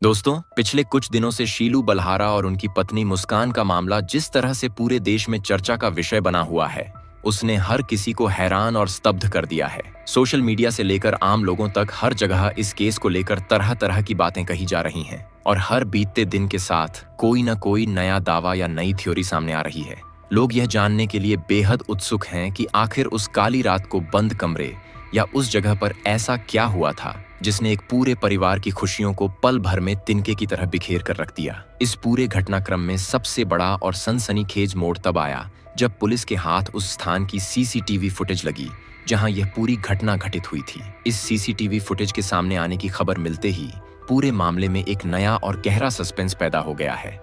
दोस्तों, पिछले कुछ दिनों से शीलू बलहारा और उनकी पत्नी मुस्कान का मामला जिस तरह से पूरे देश में चर्चा का विषय बना हुआ है, उसने हर किसी को हैरान और स्तब्ध कर दिया है। सोशल मीडिया से लेकर आम लोगों तक हर जगह इस केस को लेकर तरह तरह की बातें कही जा रही हैं और हर बीतते दिन के साथ कोई न कोई नया दावा या नई थ्योरी सामने आ रही है। लोग यह जानने के लिए बेहद उत्सुक हैं कि आखिर उस काली रात को बंद कमरे या उस जगह पर ऐसा क्या हुआ था जिसने एक पूरे परिवार की खुशियों को पल भर में तिनके की तरह बिखेर कर रख दिया। इस पूरे घटनाक्रम में सबसे बड़ा और सनसनीखेज मोड़ तब आया जब पुलिस के हाथ उस स्थान की सीसीटीवी फुटेज लगी जहां यह पूरी घटना घटित हुई थी। इस सीसीटीवी फुटेज के सामने आने की खबर मिलते ही पूरे मामले में एक नया और गहरा सस्पेंस पैदा हो गया है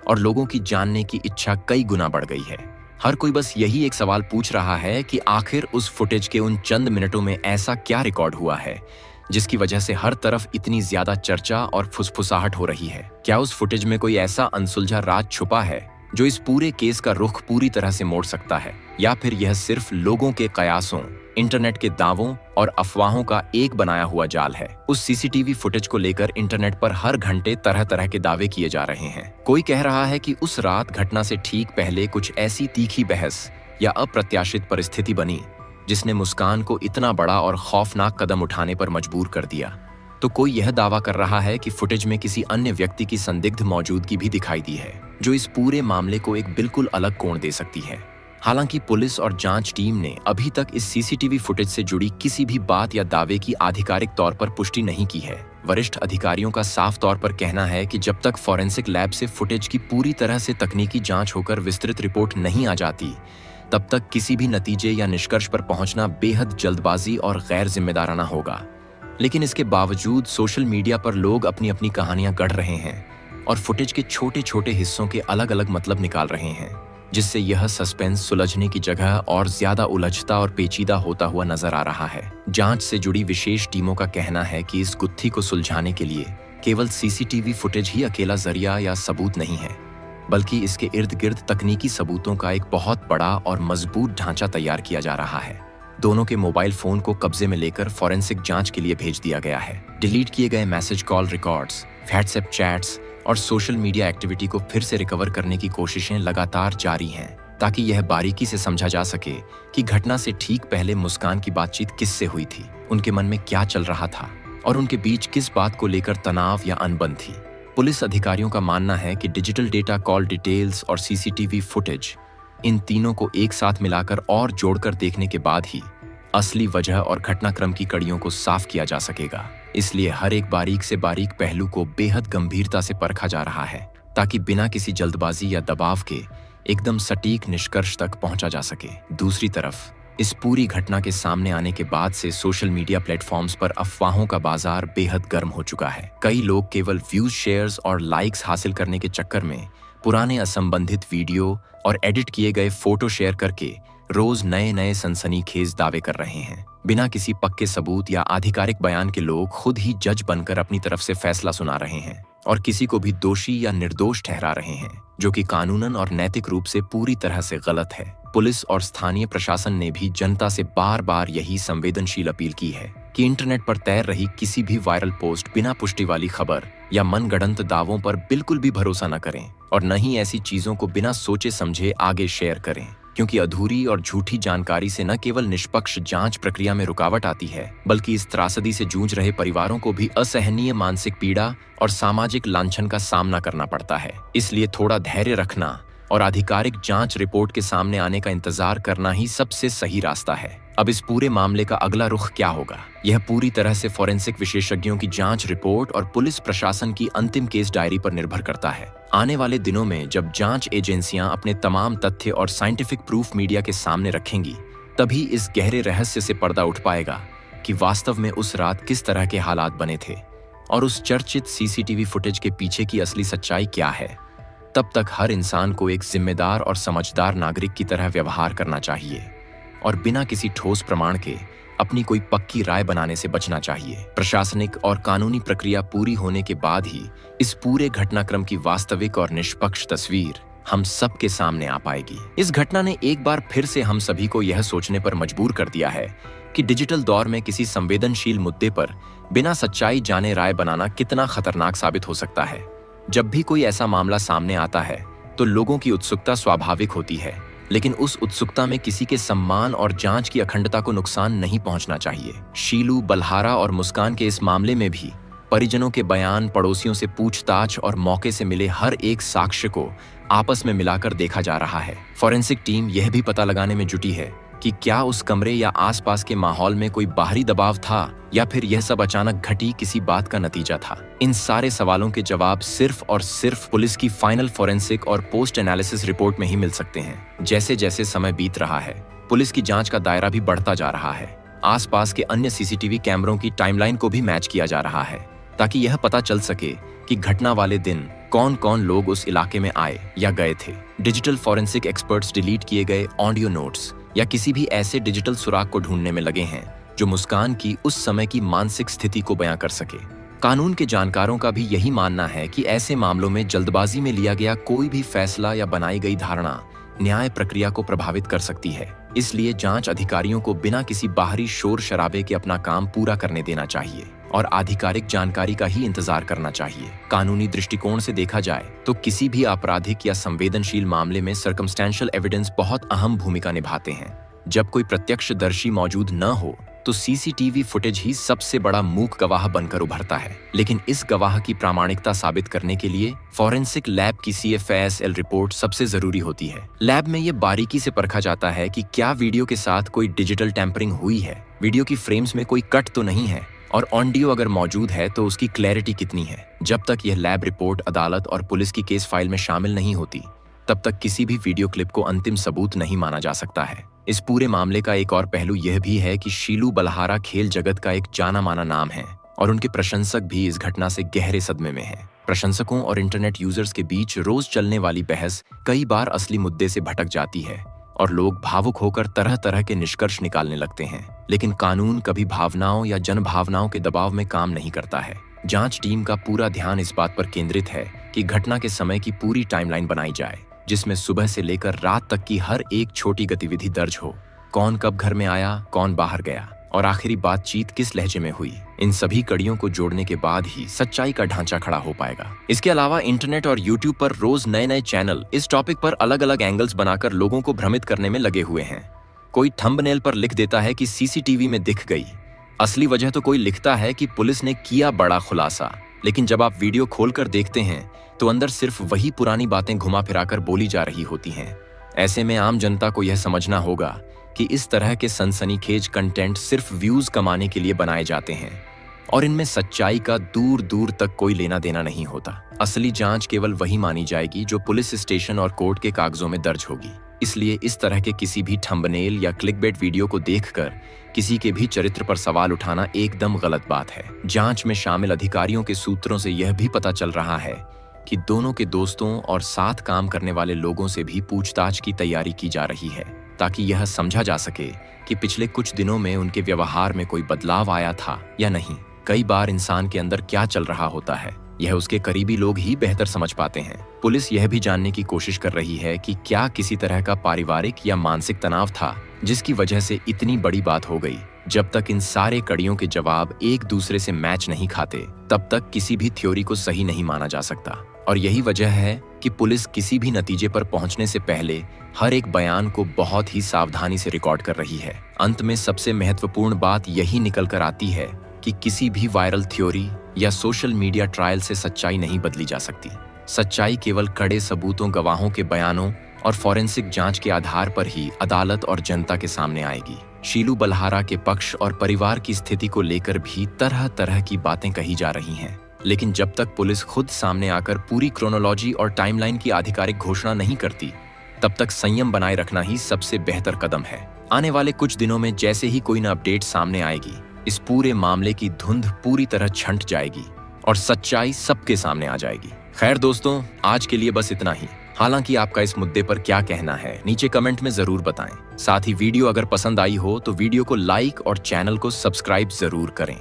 और लोगों की जानने की इच्छा कई गुना बढ़ गई है। हर कोई बस यही एक सवाल पूछ रहा है कि आखिर उस फुटेज के उन चंद मिनटों में ऐसा क्या रिकॉर्ड हुआ है जिसकी वजह से हर तरफ इतनी ज्यादा चर्चा और फुसफुसाहट हो रही है। क्या उस फुटेज में कोई ऐसा अनसुलझा राज छुपा है जो इस पूरे केस का रुख पूरी तरह से मोड़ सकता है, या फिर यह सिर्फ लोगों के कयासों, इंटरनेट के दावों और अफवाहों का एक बनाया हुआ जाल है। उस सीसीटीवी फुटेज को लेकर इंटरनेट पर हर घंटे तरह तरह के दावे किए जा रहे हैं। कोई कह रहा है कि उस रात घटना से ठीक पहले कुछ ऐसी तीखी बहस या अप्रत्याशित परिस्थिति बनी जिसने मुस्कान को इतना बड़ा और खौफनाक कदम उठाने पर मजबूर कर दिया। तो कोई यह दावा कर रहा है कि फुटेज में किसी अन्य व्यक्ति की संदिग्ध मौजूदगी भी दिखाई दी है जो इस पूरे मामले को एक बिल्कुल अलग कोण दे सकती है। हालांकि पुलिस और जांच टीम ने अभी तक इस सीसीटीवी फुटेज से जुड़ी किसी भी बात या दावे की आधिकारिक तौर पर पुष्टि नहीं की है। वरिष्ठ अधिकारियों का साफ तौर पर कहना है कि जब तक फॉरेंसिक लैब से फुटेज की पूरी तरह से तकनीकी जांच होकर विस्तृत रिपोर्ट नहीं आ जाती, तब तक किसी भी नतीजे या निष्कर्ष पर पहुंचना बेहद जल्दबाजी और गैर जिम्मेदाराना होगा। लेकिन इसके बावजूद सोशल मीडिया पर लोग अपनी अपनी कहानियां गढ़ रहे हैं और फुटेज के छोटे छोटे हिस्सों के अलग अलग मतलब निकाल रहे हैं, जिससे यह सस्पेंस सुलझने की जगह और ज्यादा उलझता और पेचीदा होता हुआ नजर आ रहा है। जांच से जुड़ी विशेष टीमों का कहना है कि इस गुत्थी को सुलझाने के लिए केवल सीसीटीवी फुटेज ही अकेला जरिया या सबूत नहीं है, बल्कि इसके इर्द गिर्द तकनीकी सबूतों का एक बहुत बड़ा और मजबूत ढांचा तैयार किया जा रहा है। दोनों के मोबाइल फोन को कब्जे में लेकर फॉरेंसिक जांच के लिए भेज दिया गया है। डिलीट किए गए message call records, WhatsApp chats और सोशल मीडिया एक्टिविटी को फिर से रिकवर करने की कोशिशें लगातार जारी हैं, ताकि यह बारीकी से समझा जा सके कि घटना से ठीक पहले मुस्कान की बातचीत किससे हुई थी, उनके मन में क्या चल रहा था और उनके बीच किस बात को लेकर तनाव या अनबन थी। पुलिस अधिकारियों का मानना है कि डिजिटल डेटा, कॉल डिटेल्स और सीसीटीवी फुटेज, इन तीनों को एक साथ मिलाकर और जोड़कर देखने के बाद ही असली वजह और घटनाक्रम की कड़ियों को साफ किया जा सकेगा। इसलिए हर एक बारीक से बारीक पहलू को बेहद गंभीरता से परखा जा रहा है, ताकि बिना किसी जल्दबाजी या दबाव के एकदम सटीक निष्कर्ष तक पहुंचा जा सके। दूसरी तरफ इस पूरी घटना के सामने आने के बाद से सोशल मीडिया प्लेटफॉर्म्स पर अफवाहों का बाजार बेहद गर्म हो चुका है। कई लोग केवल व्यूज, शेयर्स और लाइक्स हासिल करने के चक्कर में पुराने असंबंधित वीडियो और एडिट किए गए फोटो शेयर करके रोज नए नए सनसनीखेज दावे कर रहे हैं। बिना किसी पक्के सबूत या आधिकारिक बयान के लोग खुद ही जज बनकर अपनी तरफ से फैसला सुना रहे हैं और किसी को भी दोषी या निर्दोष ठहरा रहे हैं, जो कि कानूनन और नैतिक रूप से पूरी तरह से गलत है। पुलिस और स्थानीय प्रशासन ने भी जनता से बार बार यही संवेदनशील अपील की है कि इंटरनेट पर तैर रही किसी भी वायरल पोस्ट, बिना पुष्टि वाली खबर या मनगढ़ंत दावों पर बिल्कुल भी भरोसा न करें और न ही ऐसी चीजों को बिना सोचे समझे आगे शेयर करें, क्योंकि अधूरी और झूठी जानकारी से न केवल निष्पक्ष जांच प्रक्रिया में रुकावट आती है, बल्कि इस त्रासदी से जूझ रहे परिवारों को भी असहनीय मानसिक पीड़ा और सामाजिक लांछन का सामना करना पड़ता है। इसलिए थोड़ा धैर्य रखना और आधिकारिक जांच रिपोर्ट के सामने आने का इंतजार करना ही सबसे सही रास्ता है। अब इस पूरे मामले का अगला रुख क्या होगा, यह पूरी तरह से फॉरेंसिक विशेषज्ञों की जांच रिपोर्ट और पुलिस प्रशासन की अंतिम केस डायरी पर निर्भर करता है। आने वाले दिनों में जब जांच एजेंसियां अपने तमाम तथ्य और साइंटिफिक प्रूफ मीडिया के सामने रखेंगी, तभी इस गहरे रहस्य से पर्दा उठ पाएगा कि वास्तव में उस रात किस तरह के हालात बने थे और उस चर्चित सीसीटीवी फुटेज के पीछे की असली सच्चाई क्या है। तब तक हर इंसान को एक जिम्मेदार और समझदार नागरिक की तरह व्यवहार करना चाहिए और बिना किसी ठोस प्रमाण के अपनी कोई पक्की राय बनाने से बचना चाहिए। प्रशासनिक और कानूनी प्रक्रिया पूरी होने के बाद ही इस पूरे घटनाक्रम की वास्तविक और निष्पक्ष तस्वीर हम सबके सामने आ पाएगी। इस घटना ने एक बार फिर से हम सभी को यह सोचने पर मजबूर कर दिया है कि डिजिटल दौर में किसी संवेदनशील मुद्दे पर बिना सच्चाई जाने राय बनाना कितना खतरनाक साबित हो सकता है। जब भी कोई ऐसा मामला सामने आता है तो लोगों की उत्सुकता स्वाभाविक होती है, लेकिन उस उत्सुकता में किसी के सम्मान और जांच की अखंडता को नुकसान नहीं पहुंचना चाहिए। शीलू, बलहारा और मुस्कान के इस मामले में भी परिजनों के बयान, पड़ोसियों से पूछताछ और मौके से मिले हर एक साक्ष्य को आपस में मिलाकर देखा जा रहा है। फॉरेंसिक टीम यह भी पता लगाने में जुटी है कि क्या उस कमरे या आसपास के माहौल में कोई बाहरी दबाव था या फिर यह सब अचानक घटी किसी बात का नतीजा था। इन सारे सवालों के जवाब सिर्फ और सिर्फ पुलिस की फाइनल फॉरेंसिक और पोस्ट एनालिसिस रिपोर्ट में ही मिल सकते हैं। जैसे जैसे समय बीत रहा है, पुलिस की जांच का दायरा भी बढ़ता जा रहा है। आसपास के अन्य सीसीटीवी कैमरों की टाइमलाइन को भी मैच किया जा रहा है ताकि यह पता चल सके कि घटना वाले दिन कौन कौन लोग उस इलाके में आए या गए थे। डिजिटल फॉरेंसिक एक्सपर्ट्स डिलीट किए गए ऑडियो नोट्स या किसी भी ऐसे डिजिटल सुराग को ढूंढने में लगे हैं जो मुस्कान की उस समय की मानसिक स्थिति को बयां कर सके। कानून के जानकारों का भी यही मानना है कि ऐसे मामलों में जल्दबाजी में लिया गया कोई भी फैसला या बनाई गई धारणा न्याय प्रक्रिया को प्रभावित कर सकती है। इसलिए जांच अधिकारियों को बिना किसी बाहरी शोर शराबे के अपना काम पूरा करने देना चाहिए और आधिकारिक जानकारी का ही इंतजार करना चाहिए। कानूनी दृष्टिकोण से देखा जाए तो किसी भी आपराधिक या संवेदनशील मामले में सर्कमस्टेंशियल एविडेंस बहुत अहम भूमिका निभाते हैं। जब कोई प्रत्यक्षदर्शी मौजूद न हो तो सीसीटीवी फुटेज ही सबसे बड़ा मूक गवाह बनकर उभरता है। लेकिन इस गवाह की प्रामाणिकता साबित करने के लिए फॉरेंसिक लैब की CFASL रिपोर्ट सबसे जरूरी होती है। लैब में ये बारीकी से परखा जाता है कि क्या वीडियो के साथ कोई डिजिटल टैंपरिंग हुई है, वीडियो की फ्रेम्स में कोई कट तो नहीं है, और ऑडियो अगर मौजूद है तो उसकी क्लैरिटी कितनी है। जब तक यह लैब रिपोर्ट अदालत और पुलिस की केस फाइल में शामिल नहीं होती, तब तक किसी भी वीडियो क्लिप को अंतिम सबूत नहीं माना जा सकता है। इस पूरे मामले का एक और पहलू यह भी है कि शीलू बलहारा खेल जगत का एक जाना माना नाम है और उनके प्रशंसक भी इस घटना से गहरे सदमे में हैं। प्रशंसकों और इंटरनेट यूजर्स के बीच रोज चलने वाली बहस कई बार असली मुद्दे से भटक जाती है और लोग भावुक होकर तरह तरह के निष्कर्ष निकालने लगते हैं। लेकिन कानून कभी भावनाओं या जनभावनाओं के दबाव में काम नहीं करता है। जांच टीम का पूरा ध्यान इस बात पर केंद्रित है कि घटना के समय की पूरी टाइमलाइन बनाई जाए, जिसमें सुबह से लेकर रात तक की हर एक छोटी गतिविधि दर्ज हो। कौन कब घर में आया, कौन बाहर गया और आखिरी बातचीत किस लहजे में हुई। इन सभी कड़ियों को जोड़ने के बाद ही सच्चाई का ढांचा खड़ा हो पाएगा। इसके अलावा इंटरनेट और यूट्यूब पर रोज नए नए चैनल इस टॉपिक पर अलग अलग एंगल्स बनाकर लोगों को भ्रमित करने में लगे हुए हैं। कोई थंबनेल पर लिख देता है कि सीसीटीवी में दिख गई, असली वजह तो कोई लिखता है कि पुलिस ने किया बड़ा खुलासा। लेकिन जब आप वीडियो खोलकर देखते हैं तो अंदर सिर्फ वही पुरानी बातें घुमा फिराकर बोली जा रही होती हैं। ऐसे में आम जनता को यह समझना होगा कि इस तरह के सनसनीखेज कंटेंट सिर्फ व्यूज कमाने के लिए बनाए जाते हैं और इनमें सच्चाई का दूर दूर तक कोई लेना देना नहीं होता। असली जांच केवल वही मानी जाएगी जो पुलिस स्टेशन और कोर्ट के कागजों में दर्ज होगी। इसलिए इस तरह के किसी भी थंबनेल या क्लिकबेट वीडियो को देखकर किसी के भी चरित्र पर सवाल उठाना एकदम गलत बात है। जांच में शामिल अधिकारियों के सूत्रों से यह भी पता चल रहा है कि दोनों के दोस्तों और साथ काम करने वाले लोगों से भी पूछताछ की तैयारी की जा रही है ताकि यह समझा जा सके कि पिछले कुछ दिनों में उनके व्यवहार में कोई बदलाव आया था या नहीं। कई बार इंसान के अंदर क्या चल रहा होता है यह उसके करीबी लोग ही बेहतर समझ पाते हैं। पुलिस यह भी जानने की कोशिश कर रही है कि क्या किसी तरह का पारिवारिक या मानसिक तनाव था जिसकी वजह से इतनी बड़ी बात हो गई। जब तक इन सारे कड़ियों के जवाब एक दूसरे से मैच नहीं खाते, तब तक किसी भी थ्योरी को सही नहीं माना जा सकता। और यही वजह है कि पुलिस किसी भी नतीजे पर पहुंचने से पहले हर एक बयान को बहुत ही सावधानी से रिकॉर्ड कर रही है। अंत में सबसे महत्वपूर्ण बात यही निकल कर आती है कि किसी भी वायरल थ्योरी या सोशल मीडिया ट्रायल से सच्चाई नहीं बदली जा सकती। सच्चाई केवल कड़े सबूतों, गवाहों के बयानों और फॉरेंसिक जांच के आधार पर ही अदालत और जनता के सामने आएगी। शीलू बलहारा के पक्ष और परिवार की स्थिति को लेकर भी तरह तरह की बातें कही जा रही हैं, लेकिन जब तक पुलिस खुद सामने आकर पूरी क्रोनोलॉजी और टाइमलाइन की आधिकारिक घोषणा नहीं करती, तब तक संयम बनाए रखना ही सबसे बेहतर कदम है। आने वाले कुछ दिनों में जैसे ही कोई न अपडेट सामने आएगी, इस पूरे मामले की धुंध पूरी तरह छंट जाएगी और सच्चाई सबके सामने आ जाएगी। खैर दोस्तों, आज के लिए बस इतना ही। हालांकि आपका इस मुद्दे पर क्या कहना है नीचे कमेंट में जरूर बताएं। साथ ही वीडियो अगर पसंद आई हो तो वीडियो को लाइक और चैनल को सब्सक्राइब जरूर करें।